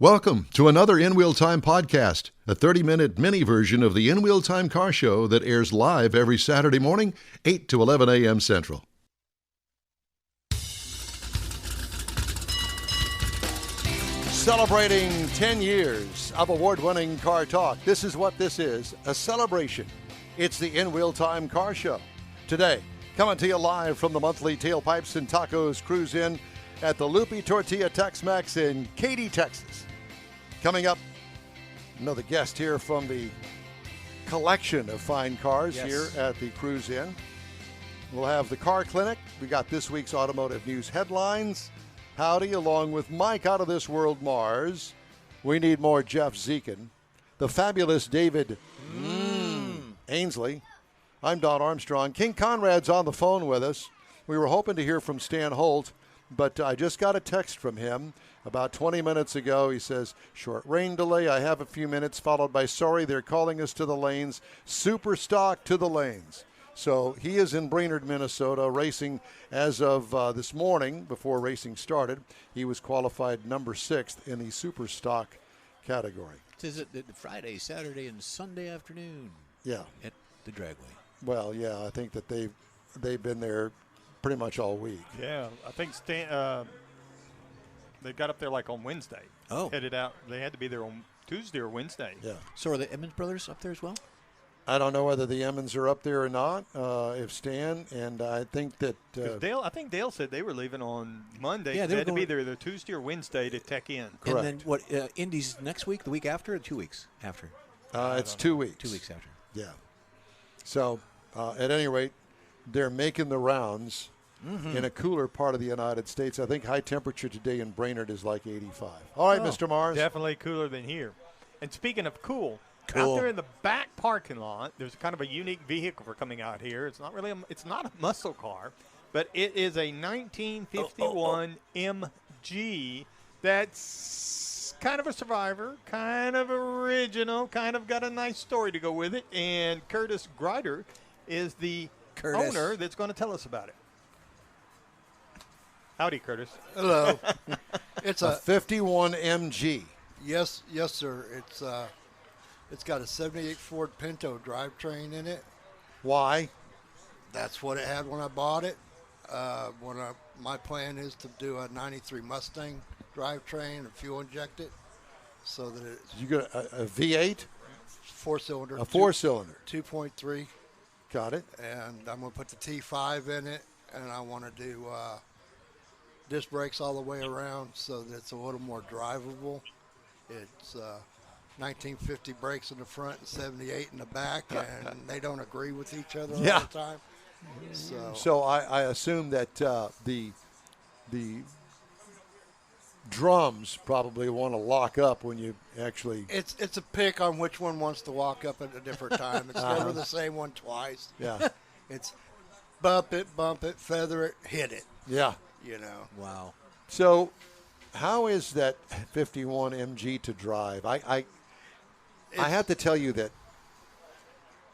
Welcome to another In Wheel Time podcast, a 30-minute mini version of the In Wheel Time car show that airs live every Saturday morning, 8 to 11 a.m. Central. Celebrating 10 years of award-winning car talk. This is what this is, a celebration. It's the In Wheel Time car show. Today, coming to you live from the monthly Tailpipes and Tacos Cruise In at the Loopy Tortilla Tex-Mex in Katy, Texas. Coming up, another guest here from the collection of fine cars here at the Cruise In. We'll have the car clinic. We got this week's automotive news headlines. Howdy, along with Mike out of this world, Mars. We need more Jeff Dziekan. The fabulous David Ainsley. I'm Don Armstrong. King Conrad's on the phone with us. We were hoping to hear from Stan Holt, but I just got a text from him about 20 minutes ago. He says, short rain delay, I have a few minutes, followed by sorry, they're calling us to the lanes. Super stock to the lanes. So he is in Brainerd, Minnesota, racing as of this morning before racing started. He was qualified number 6th in the super stock category. Is it Friday, Saturday, and Sunday afternoon? Yeah. At the dragway. Well, yeah, I think that they've been there pretty much all week. Yeah, I think they got up there like on Wednesday. Oh. Headed out. They had to be there on Tuesday or Wednesday. Yeah. So are the Emmons brothers up there as well? I don't know whether the Emmons are up there or not. If Stan, and I think that I think Dale said they were leaving on Monday. Yeah, they had to be there either Tuesday or Wednesday to tech in. Correct. And then what? Indy's next week, the week after, or 2 weeks after? It's 2 weeks. 2 weeks after. Yeah. So at any rate, they're making the rounds in a cooler part of the United States. I think high temperature today in Brainerd is like 85. All right, Mr. Mars. Definitely cooler than here. And speaking of cool, out there in the back parking lot, there's kind of a unique vehicle for coming out here. It's not really it's not a muscle car, but it is a 1951 MG that's kind of a survivor, kind of original, kind of got a nice story to go with it. And Curtis Grider is the owner that's going to tell us about it. Howdy, Curtis. Hello. It's a 51 MG. Yes, sir. It's got a '78 Ford Pinto drivetrain in it. Why? That's what it had when I bought it. My plan is to do a '93 Mustang drivetrain and fuel inject it, so that it's. You got a V8? 4-cylinder. A 4-cylinder. 2.3. Got it. And I'm going to put the T5 in it, and I want to do disc brakes all the way around so that it's a little more drivable. It's 1950 brakes in the front and 78 in the back, and they don't agree with each other all the time. So I assume that the drums probably want to lock up when you actually. It's a pick on which one wants to walk up at a different time. It's never the same one twice. Yeah. It's bump it, feather it, hit it. Yeah. You know. Wow. So, how is that 51 MG to drive? I have to tell you that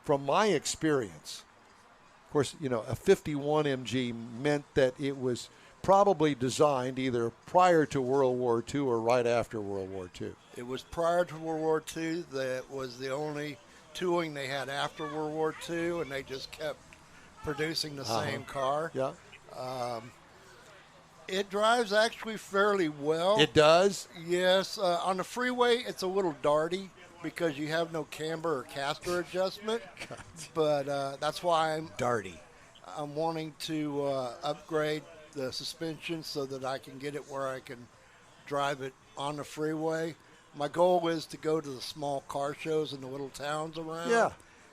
from my experience, of course, a 51 MG meant that it was probably designed either prior to World War II or right after World War II. It was prior to World War II. That was the only tooling they had after World War II, and they just kept producing the same car. Yeah. It drives actually fairly well. It does? Yes. On the freeway, it's a little darty because you have no camber or caster adjustment. But that's why I'm wanting to upgrade the suspension so that I can get it where I can drive it on the freeway. My goal is to go to the small car shows in the little towns around. Yeah.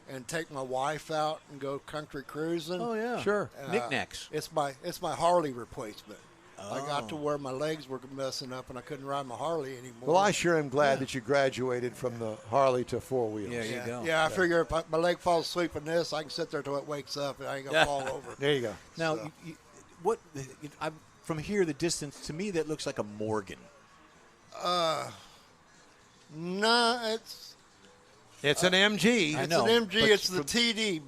And take my wife out and go country cruising. Oh, yeah. Sure. Knickknacks. It's my Harley replacement. I got to where my legs were messing up and I couldn't ride my Harley anymore. Well, I sure am glad that you graduated from the Harley to four wheels. Yeah, you go. Yeah, I figure if my leg falls asleep in this, I can sit there till it wakes up and I ain't gonna fall over. There you go. Now, from here, the distance to me that looks like a Morgan. No, it's an MG. I it's know, an MG. but It's the TD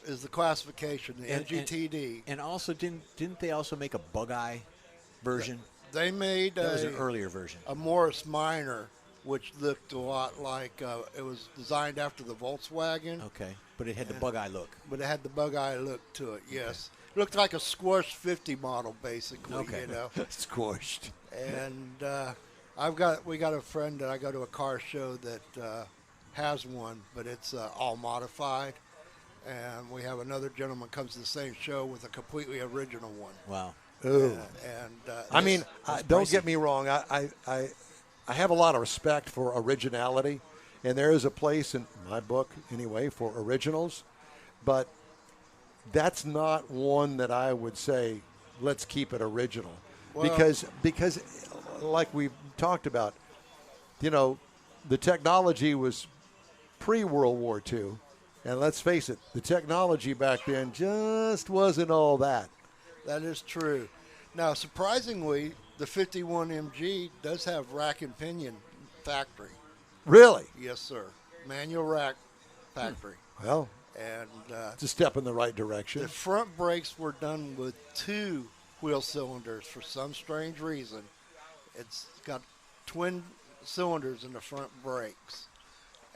is the classification, the And- MGTD. And also, didn't they also make a Bug-Eye version? They made That was an earlier version. a Morris Minor, which looked a lot like it was designed after the Volkswagen. Okay, but it had the bug eye look. But it had the bug eye look to it. Yes, it looked like a squashed 50 model, basically. Okay. You know. Squished. And we got a friend that I go to a car show that has one, but it's all modified. And we have another gentleman comes to the same show with a completely original one. Wow. Ooh. I mean, don't pricey. get me wrong. I have a lot of respect for originality, and there is a place in my book, anyway, for originals. But that's not one that I would say, let's keep it original. Well, because, like we've talked about, you know, the technology was pre-World War II. And let's face it, the technology back then just wasn't all that. that is true. Now, surprisingly, the 51 MG does have rack and pinion factory. Really? Yes, sir. Manual rack factory. Well, And it's a step in the right direction. the front brakes were done with 2 wheel cylinders for some strange reason. It's got twin cylinders in the front brakes.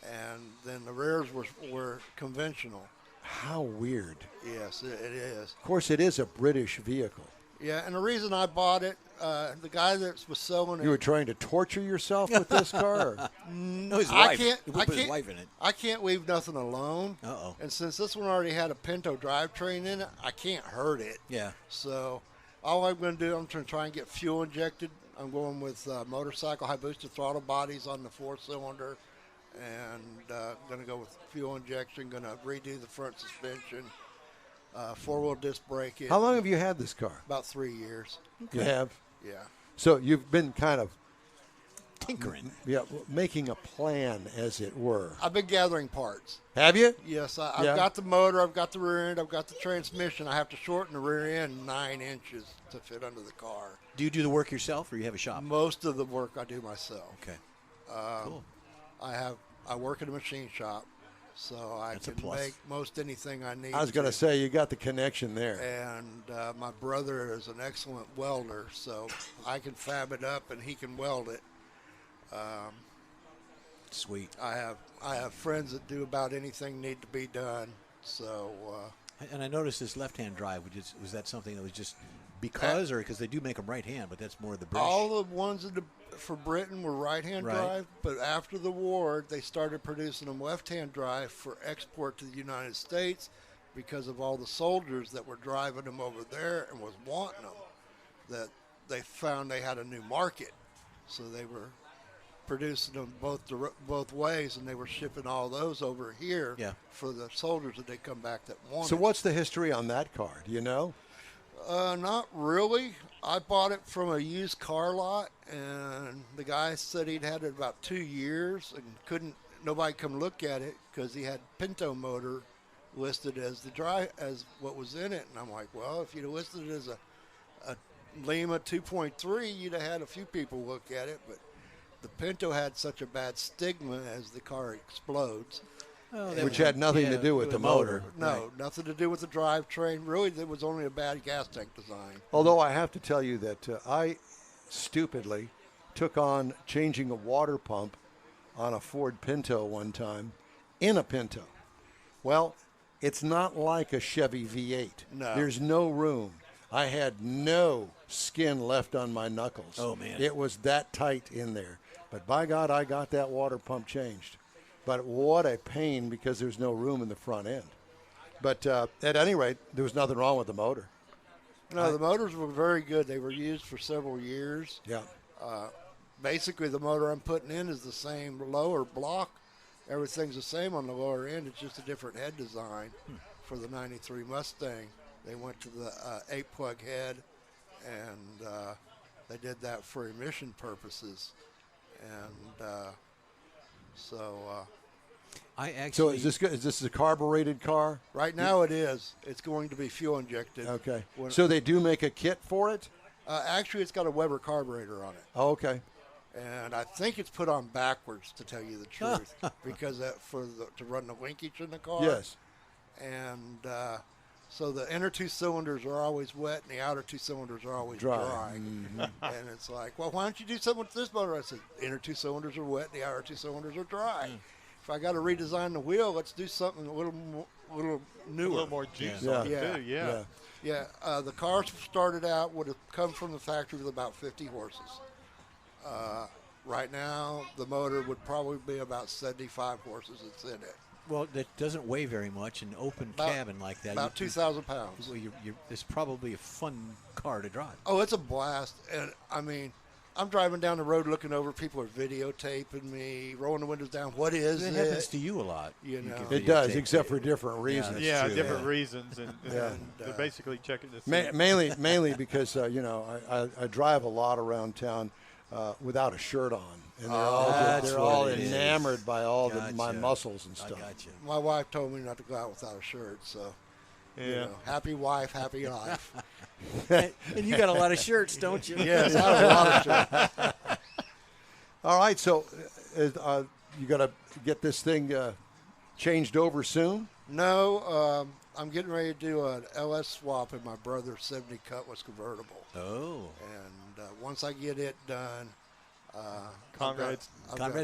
And then the rears were conventional. How weird. Yes, it is. Of course, it is a British vehicle. Yeah, and the reason I bought it, the guy that was selling it, You were trying to torture yourself with this car? Or? No, his I wife. can't- He I put his can't- wife in it. I can't leave nothing alone. Uh-oh. And since this one already had a Pinto drivetrain in it, I can't hurt it. Yeah. So all I'm going to do, I'm going to try and get fuel injected. I'm going with motorcycle high boosted throttle bodies on the 4-cylinder. And going to go with fuel injection, going to redo the front suspension, 4-wheel disc braking. How long have you had this car? About 3 years. You have. Yeah. So you've been kind of Tinkering. making a plan, as it were. I've been gathering parts. Have you? Yes, Yeah. I've got the motor, I've got the rear end, I've got the transmission. I have to shorten the rear end 9 inches to fit under the car. Do you do the work yourself, or you have a shop? Most of the work I do myself. Okay. Cool. I work at a machine shop, so I That's a can plus. make most anything I need. I was going to say, you got the connection there. And my brother is an excellent welder, so I can fab it up and he can weld it. Sweet. I have friends that do about anything need to be done. So And I noticed this left-hand drive. Was that something that was just because, or because they do make them right-hand, but that's more of the British? all the ones for Britain were right-hand Right. drive, but after the war, they started producing them left-hand drive for export to the United States because of all the soldiers that were driving them over there and was wanting them. That they found they had a new market, so they were producing them both ways, and they were shipping all those over here Yeah. for the soldiers that they come back that wanted. So what's the history on that car? Do you know? Not really. I bought it from a used car lot, and the guy said he'd had it about 2 years and nobody come look at it because he had Pinto motor listed as as what was in it. And I'm like, well, if you'd have listed it as a Lima 2.3, you'd have had a few people look at it, but the Pinto had such a bad stigma as the car explodes. Which had nothing to do with the motor. No, nothing to do with the drivetrain. Really, it was only a bad gas tank design. Although I have to tell you that I stupidly took on changing a water pump on a Ford Pinto one time in a Pinto. Well, it's not like a Chevy V8. No. There's no room. I had no skin left on my knuckles. Oh, man. It was that tight in there. But by God, I got that water pump changed. But what a pain because there's no room in the front end. But at any rate, there was nothing wrong with the motor. No, the motors were very good. They were used for several years. Yeah. Basically, the motor I'm putting in is the same lower block. Everything's the same on the lower end. It's just a different head design for the 93 Mustang. They went to the 8-plug head, and they did that for emission purposes. And I So actually. is this a carbureted car? right now it is. It's going to be fuel injected. Okay. When- So they do make a kit for it? actually, it's got a Weber carburetor on it. Oh, okay. And I think it's put on backwards, to tell you the truth, because to run the linkage in the car. Yes. And So the inner two cylinders are always wet and the outer two cylinders are always dry. And it's like, well, why don't you do something with this motor? I said, inner two cylinders are wet and the outer two cylinders are dry. If I got to redesign the wheel, let's do something a little newer. A little more juice Yeah. on it, too, Yeah, the car started out, would have come from the factory with about 50 horses. Right now, the motor would probably be about 75 horses that's in it. Well, that doesn't weigh very much. An open cabin like that. About 2,000 pounds. Well, it's probably a fun car to drive. Oh, it's a blast. And, I mean, I'm driving down the road looking over. People are videotaping me, rolling the windows down. What is it? That happens to you a lot. You know. It does, except for different reasons. Yeah, true. different reasons. And Yeah. they're basically checking to see. Mainly because, I drive a lot around town without a shirt on. And they're all enamored by all my muscles and stuff. I got you. My wife told me not to go out without a shirt, so you know, happy wife, happy life. And you got a lot of shirts, don't you? Yes, I have a lot of shirts. All right, so you got to get this thing changed over soon? No, I'm getting ready to do an LS swap in my brother's 70 Cutlass convertible. Oh. And once I get it done, Conrad's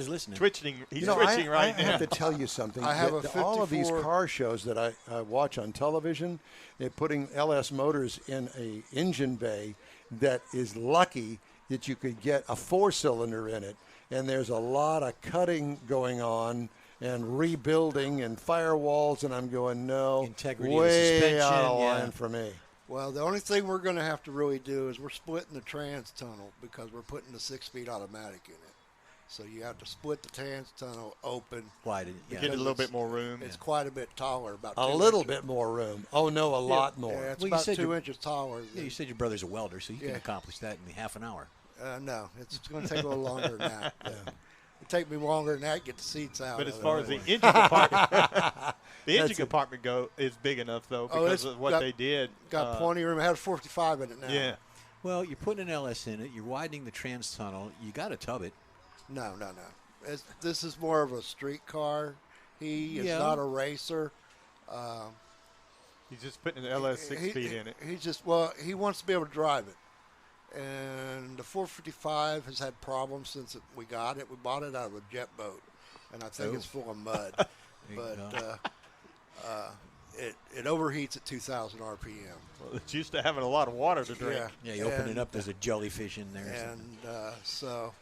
listening. twitching. He's I twitching right have now. to tell you something. I have all of these 54 car shows that I watch on television, they're putting LS motors in a engine bay that is lucky that you could get a 4-cylinder in it. And there's a lot of cutting going on and rebuilding and firewalls, and I'm going, no, Integrity of the way suspension, out of yeah. line for me. Well, the only thing we're going to have to really do is we're splitting the trans tunnel because we're putting the 6-speed automatic in it. So you have to split the trans tunnel open. Widen, yeah. Get a little bit more room. It's quite a bit taller, about A 2 little inches. bit more room. Oh, no, a lot more. Yeah, it's Well, you about said 2 you're- inches taller. Yeah, you said your brother's a welder, so you can Yeah. accomplish that in half an hour. No, it's going to take a little longer than that. It'll take me longer than that to get the seats out. But of as it far as the anyway. engine compartment, the engine That's compartment is big enough though Oh, because it's of what got- they did. Got plenty of room. It has 45 in it now. Yeah. Well, you're putting an LS in it. You're widening the trans tunnel. You got to tub it. No. This is more of a street car. He is Yeah. not a racer. He's just putting an LS 6-speed in it. He wants to be able to drive it. And the 455 has had problems since we got it. We bought it out of a jet boat, and I think it's full of mud. But it overheats at 2,000 RPM. Well, it's used to having a lot of water to drink. Yeah, you open it up, there's a jellyfish in there. And so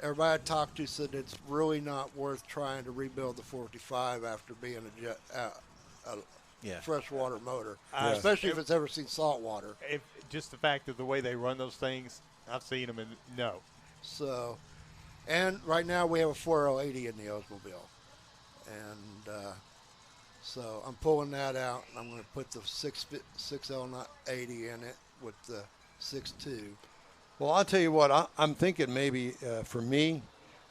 everybody I talked to said it's really not worth trying to rebuild the 455 after being a freshwater motor, especially if it's ever seen salt water. If just the fact of the way they run those things, I've seen them, and no. So, and right now we have a 4L80 in the Oldsmobile, and so I'm pulling that out, and I'm going to put the 6L80 in it with the 6.2. Well, I'll tell you what, I'm thinking maybe for me,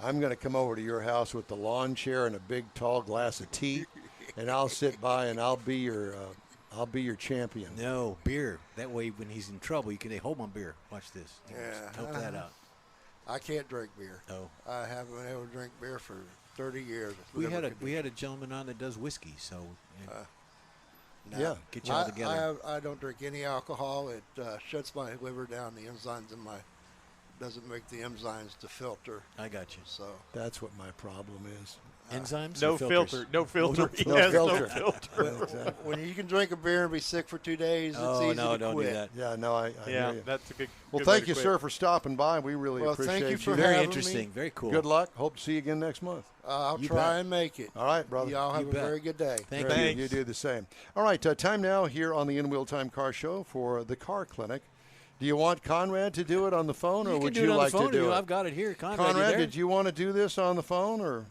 I'm going to come over to your house with the lawn chair and a big tall glass of tea, and I'll sit by and I'll be your champion. No, beer. That way when he's in trouble, you can hold my beer. Watch this. Help that out. I can't drink beer. Oh. I haven't been able to drink beer for 30 years. We had a gentleman on that does whiskey, so Yeah. get you all together. I don't drink any alcohol. It shuts my liver down. The enzymes in my doesn't make the enzymes to filter. I got you. So That's what my problem is. Enzymes? No or filters? filter. No filter. No Yes, filter. No filter. Exactly. when you can drink a beer and be sick for 2 days, it's Oh, easy no, to don't quit. do that. Yeah, no, I Yeah, hear you. that's a good. Well, good way thank to you, quit. sir, for stopping by. We really Well, appreciate thank you for Very having interesting. me. Very cool. Good luck. Hope to see you again next month. I'll You try bet. and make it. All right, brother. Y'all have You a bet. very good day. Thank Very you. good. You do the same. All right, time now here on the In Wheel Time Car Show for the Car Clinic. Do you want Conrad to do it on the phone, or You would can do you it on like the phone. to do it? I've got it here. Conrad, you Conrad, there? did you want to do this on the phone, or?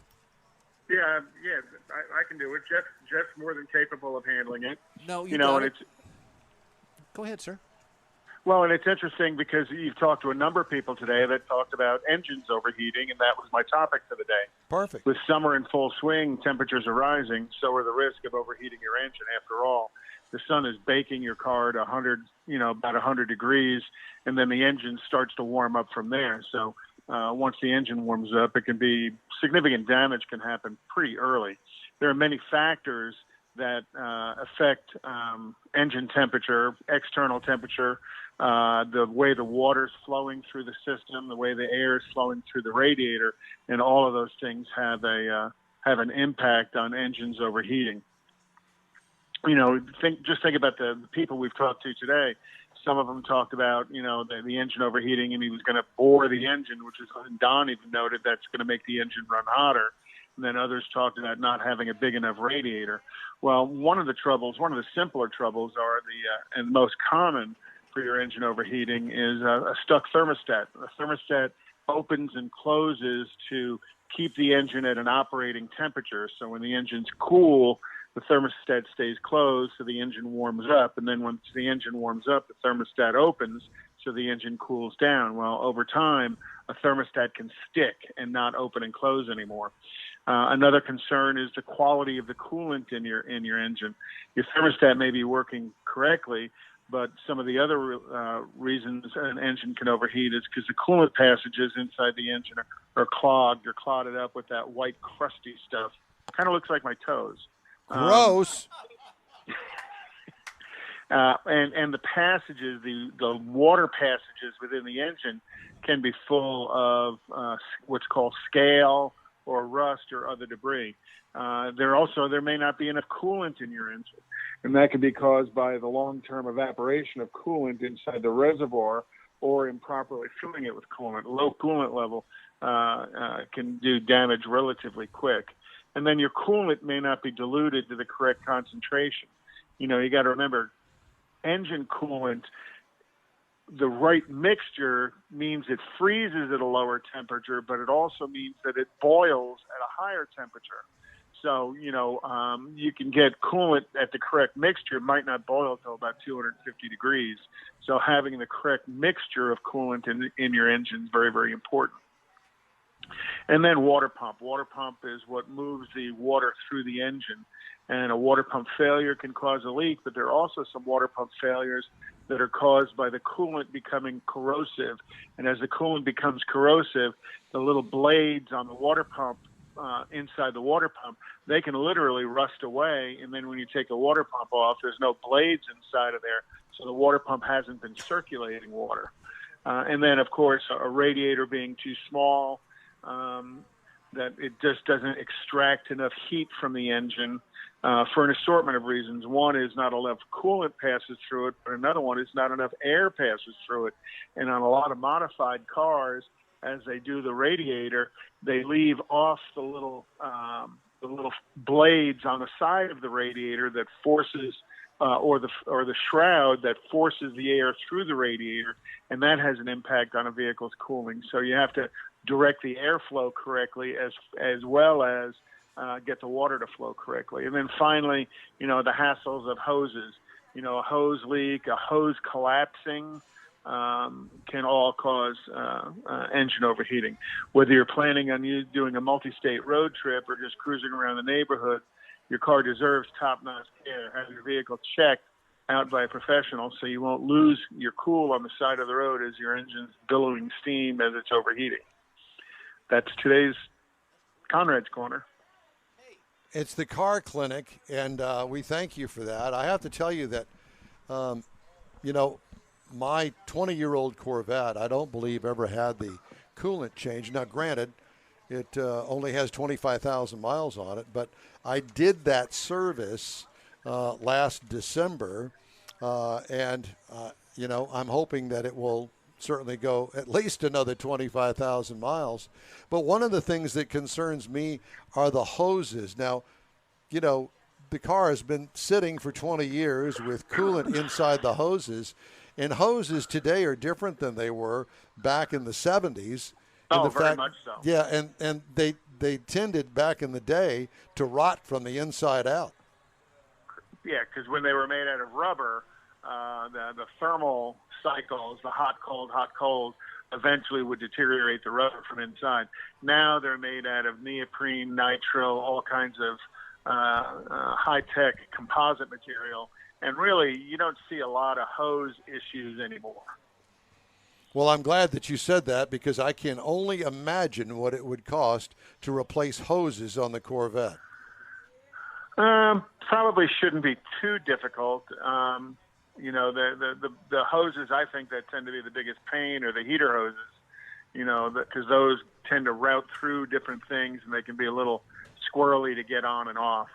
Yeah, I can do it. Jeff's more than capable of handling it. No, You know, got and it. it's Go ahead, sir. well, and it's interesting because you've talked to a number of people today that talked about engines overheating, and that was my topic for the day. Perfect. With summer in full swing, temperatures are rising, so are the risk of overheating your engine. After all, the sun is baking your car to 100, about 100 degrees, and then the engine starts to warm up from there. So once the engine warms up, it can be significant damage can happen pretty early. There are many factors that affect engine temperature, external temperature, the way the water's flowing through the system, the way the air is flowing through the radiator, and all of those things have an impact on engines overheating. Just think about the people we've talked to today. Some of them talked about, the engine overheating, and he was going to bore the engine, which is, and Don even noted that's going to make the engine run hotter. And then others talked about not having a big enough radiator. Well, one of the simpler troubles and most common for your engine overheating is a stuck thermostat. A thermostat opens and closes to keep the engine at an operating temperature. So when the engine's cool, the thermostat stays closed so the engine warms up. And then once the engine warms up, the thermostat opens so the engine cools down. Well, over time, a thermostat can stick and not open and close anymore. Another concern is the quality of the coolant in your engine. Your thermostat may be working correctly, but some of the other reasons an engine can overheat is because the coolant passages inside the engine are clogged or clotted up with that white crusty stuff. Kind of looks like my toes. Gross. And the passages, the water passages within the engine can be full of what's called scale or rust or other debris. There may not be enough coolant in your engine, and that can be caused by the long-term evaporation of coolant inside the reservoir or improperly filling it with coolant. Low coolant level can do damage relatively quick. And then your coolant may not be diluted to the correct concentration. You got to remember, engine coolant, the right mixture means it freezes at a lower temperature, but it also means that it boils at a higher temperature. So, you can get coolant at the correct mixture. It might not boil until about 250 degrees. So having the correct mixture of coolant in your engine is very, very important. And then water pump. Water pump is what moves the water through the engine. And a water pump failure can cause a leak, but there are also some water pump failures that are caused by the coolant becoming corrosive. And as the coolant becomes corrosive, the little blades on the water pump inside the water pump, they can literally rust away. And then when you take the water pump off, there's no blades inside of there. So the water pump hasn't been circulating water. And then, of course, a radiator being too small, that it just doesn't extract enough heat from the engine for an assortment of reasons. One is not enough coolant passes through it, but another one is not enough air passes through it. And on a lot of modified cars, as they do the radiator, they leave off the little blades on the side of the radiator that forces or the shroud that forces the air through the radiator, and that has an impact on a vehicle's cooling. So you have to direct the airflow correctly as well as get the water to flow correctly. And then finally, the hassles of hoses. A hose leak, a hose collapsing can all cause engine overheating. Whether you're planning on doing a multi-state road trip or just cruising around the neighborhood, your car deserves top-notch care. Have your vehicle checked out by a professional so you won't lose your cool on the side of the road as your engine's billowing steam as it's overheating. That's today's Konrad's Corner. It's the car clinic, and we thank you for that. I have to tell you that, my 20-year-old Corvette, I don't believe ever had the coolant change. Now, granted, it only has 25,000 miles on it, but I did that service last December, and I'm hoping that it will certainly go at least another 25,000 miles. But one of the things that concerns me are the hoses. Now, the car has been sitting for 20 years with coolant inside the hoses, and hoses today are different than they were back in the 70s. Oh, very much so. Yeah, and they tended back in the day to rot from the inside out. Yeah, because when they were made out of rubber, the thermal cycles, the hot, cold, eventually would deteriorate the rubber from inside. Now they're made out of neoprene, nitrile, all kinds of high-tech composite material. And really, you don't see a lot of hose issues anymore. Well, I'm glad that you said that because I can only imagine what it would cost to replace hoses on the Corvette. Probably shouldn't be too difficult. The hoses I think that tend to be the biggest pain are the heater hoses. Because those tend to route through different things and they can be a little squirrely to get on and off.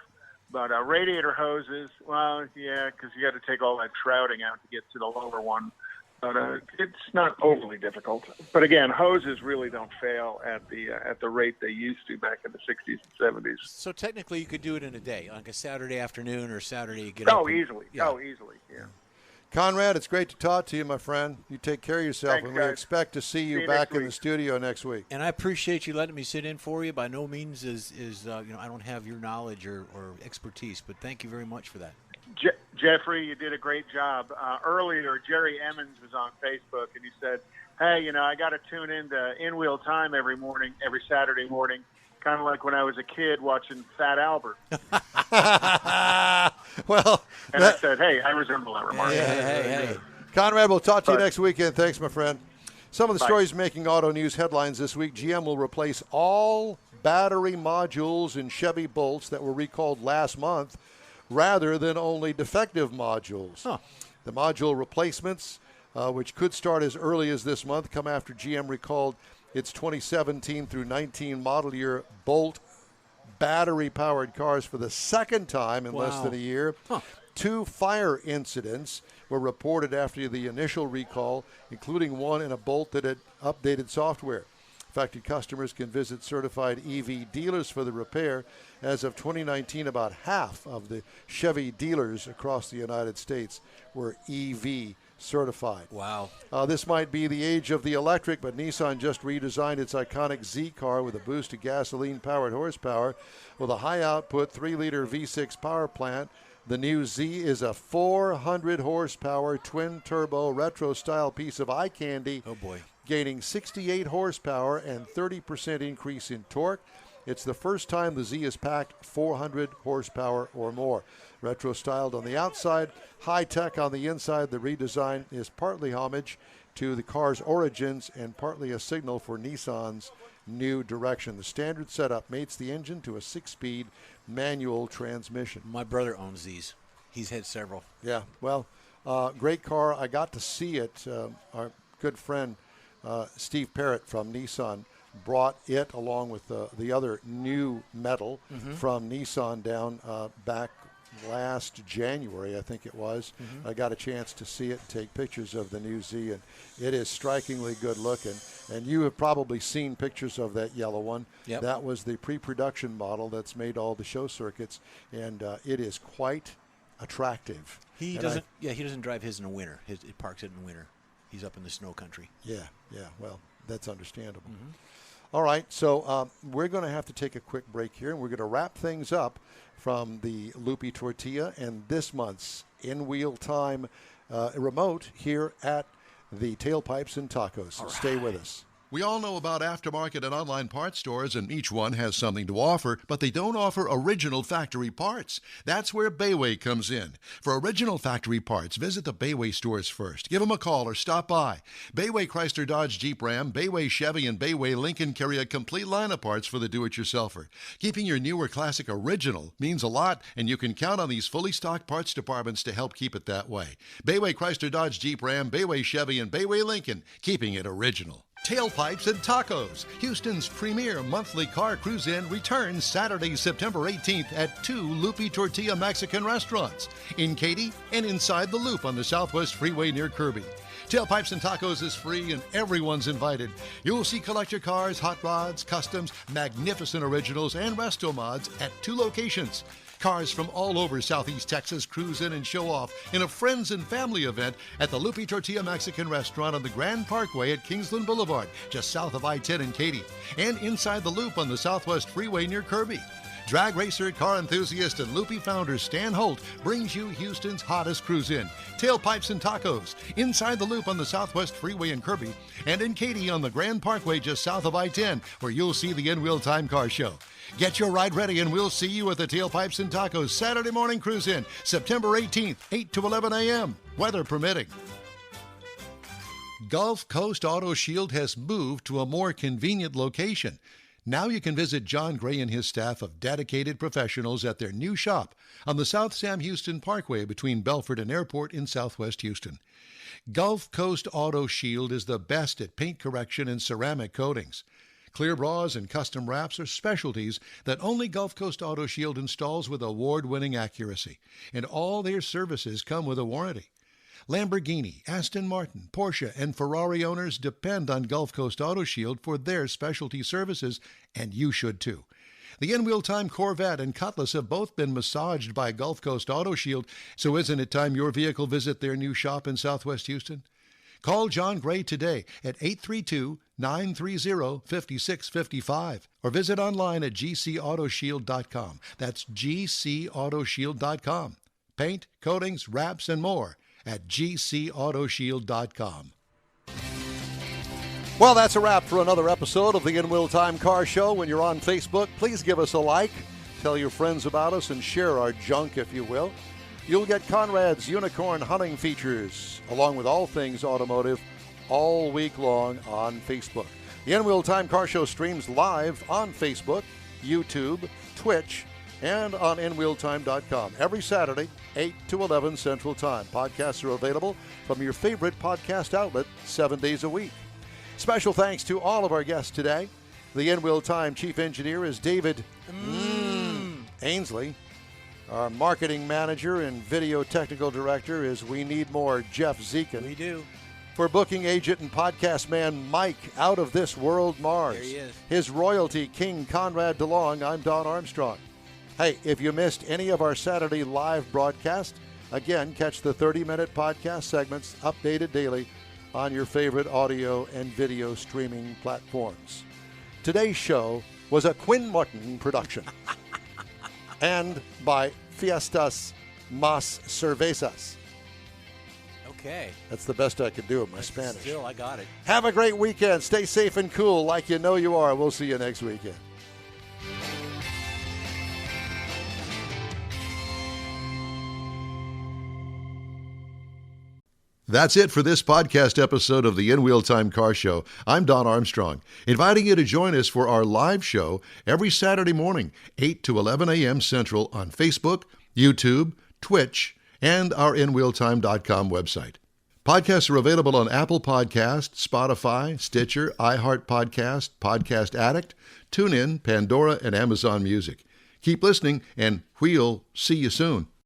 But radiator hoses, well, yeah, because you got to take all that shrouding out to get to the lower one. But it's not overly difficult. But again, hoses really don't fail at the rate they used to back in the 60s and 70s. So technically, you could do it in a day, like a Saturday afternoon or Saturday. Easily. Yeah. Oh, easily. Yeah. Conrad, it's great to talk to you, my friend. You take care of yourself, Thanks, and we guys. expect to see you you back next in the week. studio next week. And I appreciate you letting me sit in for you. By no means is I don't have your knowledge or expertise, but thank you very much for that. Jeffrey, you did a great job. Earlier, Jerry Emmons was on Facebook, and he said, hey, I got to tune in to In-Wheel Time every Saturday morning, kind of like when I was a kid watching Fat Albert. Well, And I said, hey, I resemble that remark. Hey. Conrad, we'll talk to you Bye. next weekend. Thanks, my friend. Some of the Bye. stories making auto news headlines this week. GM will replace all battery modules in Chevy Bolts that were recalled last month rather than only defective modules. Huh. The module replacements, which could start as early as this month, come after GM recalled its 2017 through 19 model year Bolt battery-powered cars for the second time in less Wow. than a year. Huh. 2 fire incidents were reported after the initial recall, including one in a Bolt that had updated software. Affected customers can visit certified EV dealers for the repair. As of 2019, about half of the Chevy dealers across the United States were EV certified. Wow. This might be the age of the electric, but Nissan just redesigned its iconic Z car with a boosted gasoline-powered horsepower with a high-output 3-liter V6 power plant. The new Z is a 400-horsepower twin-turbo retro-style piece of eye candy. Oh, boy. Gaining 68 horsepower and 30% increase in torque. It's the first time the Z has packed 400 horsepower or more. Retro-styled on the outside, high-tech on the inside, the redesign is partly homage to the car's origins and partly a signal for Nissan's new direction. The standard setup mates the engine to a 6-speed manual transmission. My brother owns these. He's had several. Yeah, well, great car. I got to see it. Our good friend Steve Parrott from Nissan brought it along with the other new metal from Nissan down back last January, I think it was. I got a chance to see it and take pictures of the new Z, and it is strikingly good looking. And you have probably seen pictures of that yellow one. Yep. That was the pre-production model that's made all the show circuits, and it is quite attractive. He And doesn't. He doesn't drive his in the winter. He parks it in the winter. He's up in the snow country. Yeah. Well, that's understandable. All right, so we're going to have to take a quick break here, and we're going to wrap things up from the Loopy Tortilla and this month's In-Wheel Time remote here at the Tailpipes and Tacos. So stay with us. We all know about aftermarket and online parts stores, and each one has something to offer, but they don't offer original factory parts. That's where Bayway comes in. For original factory parts, visit the Bayway stores first. Give them a call or stop by. Bayway Chrysler Dodge Jeep Ram, Bayway Chevy, and Bayway Lincoln carry a complete line of parts for the do-it-yourselfer. Keeping your newer classic original means a lot, and you can count on these fully stocked parts departments to help keep it that way. Bayway Chrysler Dodge Jeep Ram, Bayway Chevy, and Bayway Lincoln, keeping it original. Tailpipes and Tacos, Houston's premier monthly car cruise-in, returns Saturday, September 18th at 2 Loopy Tortilla Mexican restaurants in Katy and inside the Loop on the Southwest Freeway near Kirby. Tailpipes and Tacos is free and everyone's invited. You'll see collector cars, hot rods, customs, magnificent originals, and resto mods at 2 locations. Cars from all over Southeast Texas cruise in and show off in a friends and family event at the Loopy Tortilla Mexican Restaurant on the Grand Parkway at Kingsland Boulevard, just south of I-10 in Katy, and inside the Loop on the Southwest Freeway near Kirby. Drag racer, car enthusiast, and Loopy founder Stan Holt brings you Houston's hottest cruise-in, Tailpipes and Tacos, inside the Loop on the Southwest Freeway in Kirby, and in Katy on the Grand Parkway just south of I-10, where you'll see the In-Wheel Time Car Show. Get your ride ready, and we'll see you at the Tailpipes and Tacos Saturday morning cruise-in, September 18th, 8 to 11 a.m., weather permitting. Gulf Coast Auto Shield has moved to a more convenient location. Now you can visit John Gray and his staff of dedicated professionals at their new shop on the South Sam Houston Parkway between Belford and Airport in Southwest Houston. Gulf Coast Auto Shield is the best at paint correction and ceramic coatings. Clear bras and custom wraps are specialties that only Gulf Coast Auto Shield installs with award-winning accuracy, and all their services come with a warranty. Lamborghini, Aston Martin, Porsche, and Ferrari owners depend on Gulf Coast Auto Shield for their specialty services, and you should too. The in-wheel time Corvette and Cutlass have both been massaged by Gulf Coast Auto Shield, so isn't it time your vehicle visit their new shop in Southwest Houston? Call John Gray today at 832-930-5655 or visit online at gcautoshield.com. That's gcautoshield.com. Paint, coatings, wraps, and more at gcautoshield.com. Well, that's a wrap for another episode of the In-Wheel Time Car Show. When you're on Facebook, please give us a like, tell your friends about us, and share our junk, if you will. You'll get Conrad's Unicorn Hunting features, along with all things automotive, all week long on Facebook. The In-Wheel Time Car Show streams live on Facebook, YouTube, Twitch, and on InWheelTime.com every Saturday, 8 to 11 Central Time. Podcasts are available from your favorite podcast outlet 7 days a week. Special thanks to all of our guests today. The In-Wheel Time Chief Engineer is David Ainsley. Our marketing manager and video technical director is We Need More Jeff Dziekan. We do. For booking agent and podcast man Mike Out of This World Mars. There he is. His royalty king Konrad Delong, I'm Don Armstrong. Hey, if you missed any of our Saturday live broadcast, again, catch the 30-minute podcast segments updated daily on your favorite audio and video streaming platforms. Today's show was a Quinn Martin production and by Fiestas Mas Cervezas. Okay. That's the best I could do with my Spanish. Still, I got it. Have a great weekend. Stay safe and cool like you know you are. We'll see you next weekend. That's it for this podcast episode of the In-Wheel Time Car Show. I'm Don Armstrong, inviting you to join us for our live show every Saturday morning, 8 to 11 a.m. Central on Facebook, YouTube, Twitch, and our InWheelTime.com website. Podcasts are available on Apple Podcasts, Spotify, Stitcher, iHeart Podcast, Podcast Addict, TuneIn, Pandora, and Amazon Music. Keep listening, and we'll see you soon.